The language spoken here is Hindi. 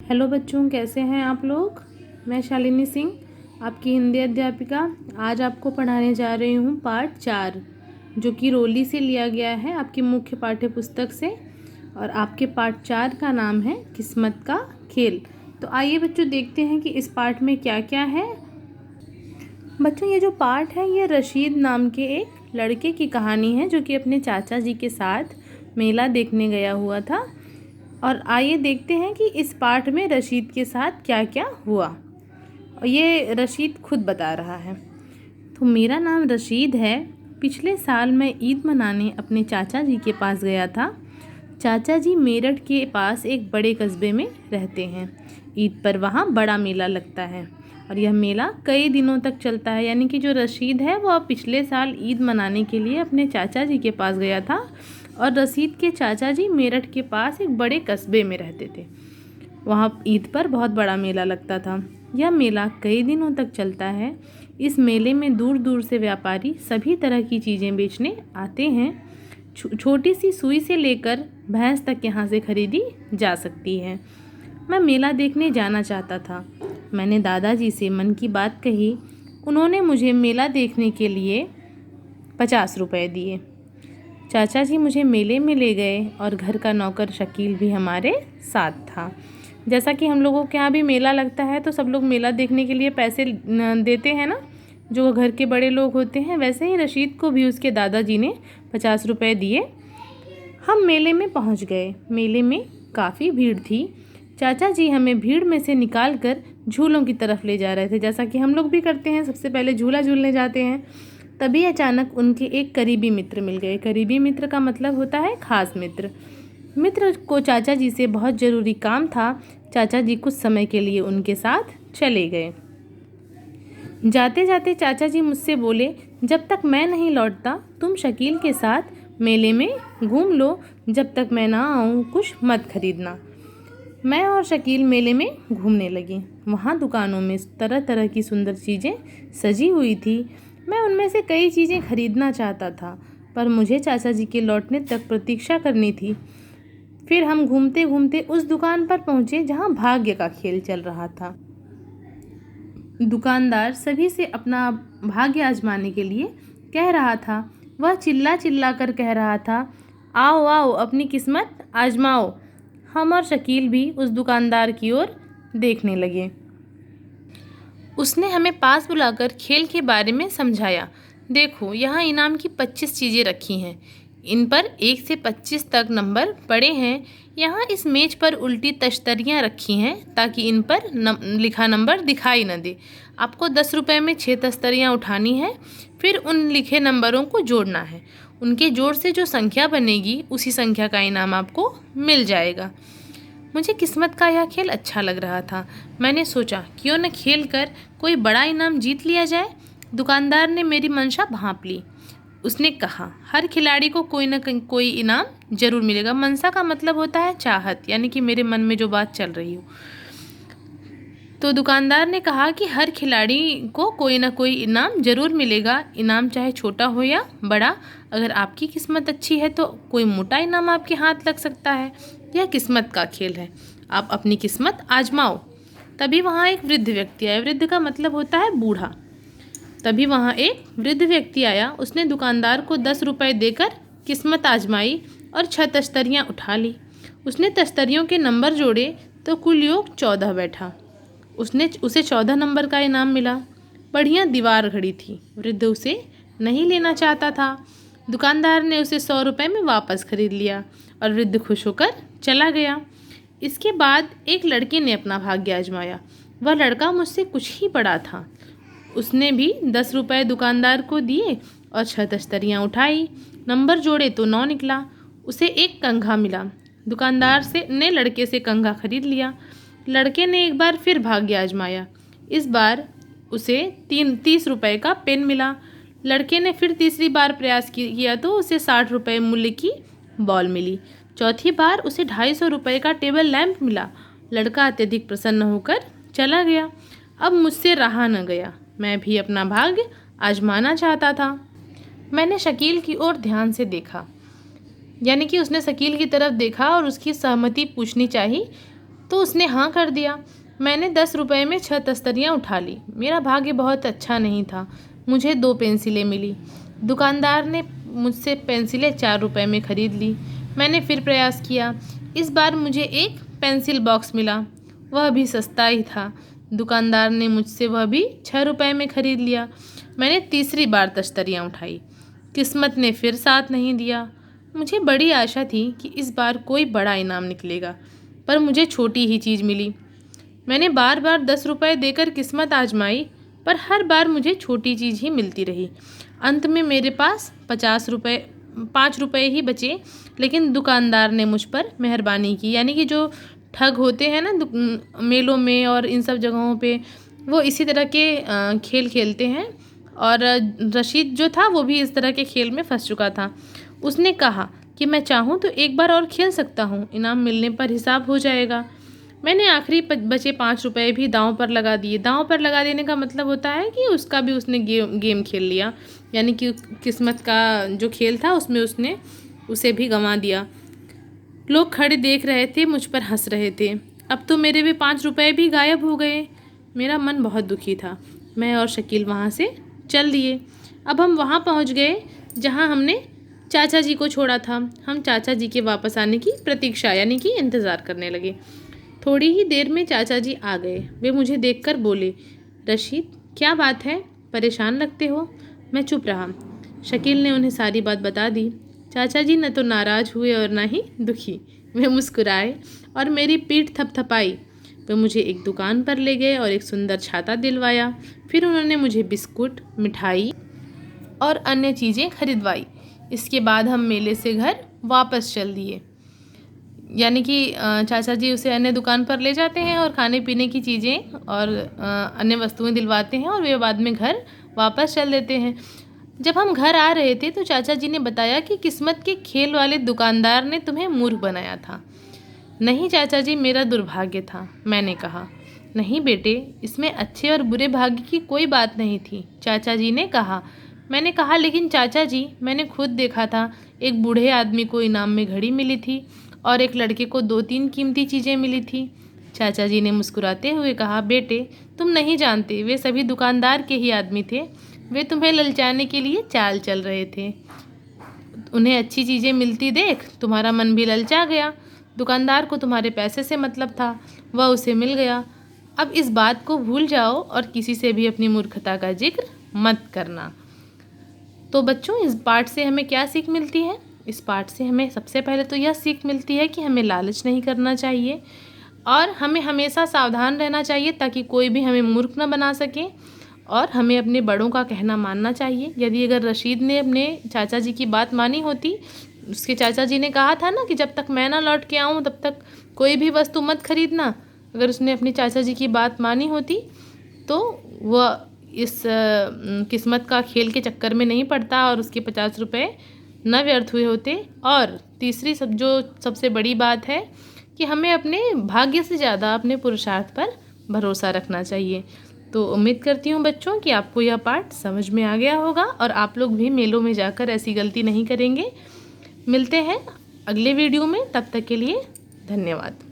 हेलो बच्चों, कैसे हैं आप लोग। मैं शालिनी सिंह, आपकी हिंदी अध्यापिका। आज आपको पढ़ाने जा रही हूँ पाठ 4, जो कि रोली से लिया गया है आपकी मुख्य पाठ्य पुस्तक से। और आपके पाठ 4 का नाम है किस्मत का खेल। तो आइए बच्चों, देखते हैं कि इस पाठ में क्या क्या है। बच्चों, ये जो पाठ है ये रशीद नाम के एक लड़के की कहानी है, जो कि अपने चाचा जी के साथ मेला देखने गया हुआ था। और आइए देखते हैं कि इस पाठ में रशीद के साथ क्या क्या हुआ। और ये रशीद खुद बता रहा है। तो मेरा नाम रशीद है। पिछले साल मैं ईद मनाने अपने चाचा जी के पास गया था। चाचा जी मेरठ के पास एक बड़े कस्बे में रहते हैं। ईद पर वहाँ बड़ा मेला लगता है और यह मेला कई दिनों तक चलता है। यानी कि जो रशीद है वो पिछले साल ईद मनाने के लिए अपने चाचा जी के पास गया था और रशीद के चाचा जी मेरठ के पास एक बड़े कस्बे में रहते थे। वहाँ ईद पर बहुत बड़ा मेला लगता था। यह मेला कई दिनों तक चलता है। इस मेले में दूर दूर से व्यापारी सभी तरह की चीज़ें बेचने आते हैं। छोटी सी सुई से लेकर भैंस तक यहाँ से खरीदी जा सकती है। मैं मेला देखने जाना चाहता था। मैंने दादाजी से मन की बात कही। उन्होंने मुझे मेला देखने के लिए 50 रुपए दिए। चाचा जी मुझे मेले में ले गए और घर का नौकर शकील भी हमारे साथ था। जैसा कि हम लोगों के यहाँ भी मेला लगता है तो सब लोग मेला देखने के लिए पैसे देते हैं ना, जो घर के बड़े लोग होते हैं। वैसे ही रशीद को भी उसके दादाजी ने 50 रुपए दिए। हम मेले में पहुँच गए। मेले में काफ़ी भीड़ थी। चाचा जी हमें भीड़ में से निकाल कर झूलों की तरफ ले जा रहे थे, जैसा कि हम लोग भी करते हैं। सबसे पहले झूला झूलने जाते हैं। तभी अचानक उनके एक करीबी मित्र मिल गए। करीबी मित्र का मतलब होता है खास मित्र। मित्र को चाचा जी से बहुत ज़रूरी काम था। चाचा जी कुछ समय के लिए उनके साथ चले गए। जाते जाते चाचा जी मुझसे बोले, जब तक मैं नहीं लौटता तुम शकील के साथ मेले में घूम लो। जब तक मैं ना आऊँ कुछ मत खरीदना। मैं और शकील मेले में घूमने लगे। वहाँ दुकानों में तरह तरह की सुंदर चीज़ें सजी हुई थी। मैं उनमें से कई चीज़ें खरीदना चाहता था, पर मुझे चाचा जी के लौटने तक प्रतीक्षा करनी थी। फिर हम घूमते घूमते उस दुकान पर पहुँचे जहाँ भाग्य का खेल चल रहा था। दुकानदार सभी से अपना भाग्य आजमाने के लिए कह रहा था। वह चिल्ला चिल्ला कर कह रहा था, आओ आओ अपनी किस्मत आजमाओ। हम और शकील भी उस दुकानदार की ओर देखने लगे। उसने हमें पास बुलाकर खेल के बारे में समझाया। देखो, यहाँ इनाम की 25 चीज़ें रखी हैं। इन पर 1 से 25 तक नंबर पड़े हैं। यहाँ इस मेज पर उल्टी तश्तरियाँ रखी हैं ताकि इन पर लिखा नंबर दिखाई न दे। आपको 10 रुपये में 6 तश्तरियाँ उठानी है, फिर उन लिखे नंबरों को जोड़ना है। उनके जोड़ से जो संख्या बनेगी उसी संख्या का इनाम आपको मिल जाएगा। मुझे किस्मत का यह खेल अच्छा लग रहा था। मैंने सोचा क्यों न खेल कर कोई बड़ा इनाम जीत लिया जाए। दुकानदार ने मेरी मंशा भांप ली। उसने कहा, हर खिलाड़ी को कोई न कोई इनाम जरूर मिलेगा। मनसा का मतलब होता है चाहत, यानी कि मेरे मन में जो बात चल रही हो। तो दुकानदार ने कहा कि हर खिलाड़ी को कोई ना कोई इनाम जरूर मिलेगा। इनाम चाहे छोटा हो या बड़ा। अगर आपकी किस्मत अच्छी है तो कोई मोटा इनाम आपके हाथ लग सकता है। यह किस्मत का खेल है, आप अपनी किस्मत आजमाओ। तभी वहाँ एक वृद्ध व्यक्ति आया। वृद्ध का मतलब होता है बूढ़ा। तभी वहाँ एक वृद्ध व्यक्ति आया। उसने दुकानदार को 10 रुपये देकर किस्मत आजमाई और 6 तश्तरियाँ उठा ली। उसने तश्तरियों के नंबर जोड़े तो कुल योग 14 बैठा। उसे 14 नंबर का इनाम मिला। बढ़िया दीवार खड़ी थी। वृद्ध उसे नहीं लेना चाहता था। दुकानदार ने उसे 100 रुपये में वापस खरीद लिया और वृद्ध खुश होकर चला गया। इसके बाद एक लड़के ने अपना भाग्य आजमाया। वह लड़का मुझसे कुछ ही बड़ा था। उसने भी 10 रुपये दुकानदार को दिए और 6 तश्तरियाँ उठाई। नंबर जोड़े तो 9 निकला। उसे एक कंघा मिला। दुकानदार ने लड़के से कंघा खरीद लिया। लड़के ने एक बार फिर भाग्य आजमाया। इस बार उसे 30 रुपये का पेन मिला। लड़के ने फिर तीसरी बार प्रयास किया तो उसे 60 रुपये मूल्य की बॉल मिली। चौथी बार उसे 250 रुपये का टेबल लैंप मिला। लड़का अत्यधिक प्रसन्न होकर चला गया। अब मुझसे रहा न गया। मैं भी अपना भाग्य आजमाना चाहता था। मैंने शकील की ओर ध्यान से देखा, यानी कि उसने शकील की तरफ देखा और उसकी सहमति पूछनी चाहिए। तो उसने हाँ कर दिया। मैंने 10 रुपये में 6 तस्तरियाँ उठा ली। मेरा भाग्य बहुत अच्छा नहीं था, मुझे 2 पेंसिलें मिली। दुकानदार ने मुझसे पेंसिलें 4 रुपये में ख़रीद ली। मैंने फिर प्रयास किया। इस बार मुझे एक पेंसिल बॉक्स मिला, वह भी सस्ता ही था। दुकानदार ने मुझसे वह भी 6 रुपये में ख़रीद लिया। मैंने तीसरी बार तश्तरियाँ उठाई। किस्मत ने फिर साथ नहीं दिया। मुझे बड़ी आशा थी कि इस बार कोई बड़ा इनाम निकलेगा, पर मुझे छोटी ही चीज़ मिली। मैंने बार बार 10 रुपये देकर किस्मत आजमाई, पर हर बार मुझे छोटी चीज़ ही मिलती रही। अंत में मेरे पास 5 रुपये ही बचे, लेकिन दुकानदार ने मुझ पर मेहरबानी की। यानी कि जो ठग होते हैं ना मेलों में और इन सब जगहों पे, वो इसी तरह के खेल खेलते हैं। और रशीद जो था वो भी इस तरह के खेल में फंस चुका था। उसने कहा कि मैं चाहूँ तो एक बार और खेल सकता हूँ, इनाम मिलने पर हिसाब हो जाएगा। मैंने आखिरी बचे 5 रुपये भी दांव पर लगा दिए। दांव पर लगा देने का मतलब होता है कि उसका भी उसने गेम खेल लिया, यानी कि किस्मत का जो खेल था उसमें उसने उसे भी गंवा दिया। लोग खड़े देख रहे थे, मुझ पर हंस रहे थे। अब तो मेरे भी 5 रुपये भी गायब हो गए। मेरा मन बहुत दुखी था। मैं और शकील वहाँ से चल दिए। अब हम वहाँ पहुँच गए जहाँ हमने चाचा जी को छोड़ा था। हम चाचा जी के वापस आने की प्रतीक्षा यानी कि इंतज़ार करने लगे। थोड़ी ही देर में चाचा जी आ गए। वे मुझे देखकर बोले, रशीद क्या बात है, परेशान लगते हो? मैं चुप रहा। शकील ने उन्हें सारी बात बता दी। चाचा जी न तो नाराज़ हुए और ना ही दुखी। वे मुस्कुराए और मेरी पीठ थपथपाई। वे मुझे एक दुकान पर ले गए और एक सुंदर छाता दिलवाया। फिर उन्होंने मुझे बिस्कुट, मिठाई और अन्य चीज़ें खरीदवाई। इसके बाद हम मेले से घर वापस चल दिए। यानी कि चाचा जी उसे अन्य दुकान पर ले जाते हैं और खाने पीने की चीज़ें और अन्य वस्तुएं दिलवाते हैं और वे बाद में घर वापस चल देते हैं। जब हम घर आ रहे थे तो चाचा जी ने बताया कि किस्मत के खेल वाले दुकानदार ने तुम्हें मूर्ख बनाया था। नहीं चाचा जी, मेरा दुर्भाग्य था, मैंने कहा। नहीं बेटे, इसमें अच्छे और बुरे भाग्य की कोई बात नहीं थी, चाचा जी ने कहा। मैंने कहा, लेकिन चाचा जी, मैंने खुद देखा था, एक बूढ़े आदमी को इनाम में घड़ी मिली थी और एक लड़के को 2-3 कीमती चीज़ें मिली थी। चाचा जी ने मुस्कुराते हुए कहा, बेटे तुम नहीं जानते, वे सभी दुकानदार के ही आदमी थे। वे तुम्हें ललचाने के लिए चाल चल रहे थे। उन्हें अच्छी चीज़ें मिलती देख तुम्हारा मन भी ललचा गया। दुकानदार को तुम्हारे पैसे से मतलब था, वह उसे मिल गया। अब इस बात को भूल जाओ और किसी से भी अपनी मूर्खता का जिक्र मत करना। तो बच्चों, इस पाठ से हमें क्या सीख मिलती है? इस पाठ से हमें सबसे पहले तो यह सीख मिलती है कि हमें लालच नहीं करना चाहिए और हमें हमेशा सावधान रहना चाहिए ताकि कोई भी हमें मूर्ख न बना सके, और हमें अपने बड़ों का कहना मानना चाहिए। यदि अगर रशीद ने अपने चाचा जी की बात मानी होती, उसके चाचा जी ने कहा था ना कि जब तक मैं ना लौट के आऊँ तब तक कोई भी वस्तु मत खरीदना, अगर उसने अपनी चाचा जी की बात मानी होती तो वह इस किस्मत का खेल के चक्कर में नहीं पड़ता और उसके 50 रुपये न व्यर्थ हुए होते। और तीसरी जो सबसे बड़ी बात है कि हमें अपने भाग्य से ज़्यादा अपने पुरुषार्थ पर भरोसा रखना चाहिए। तो उम्मीद करती हूँ बच्चों कि आपको यह पाठ समझ में आ गया होगा और आप लोग भी मेलों में जाकर ऐसी गलती नहीं करेंगे। मिलते हैं अगले वीडियो में, तब तक के लिए धन्यवाद।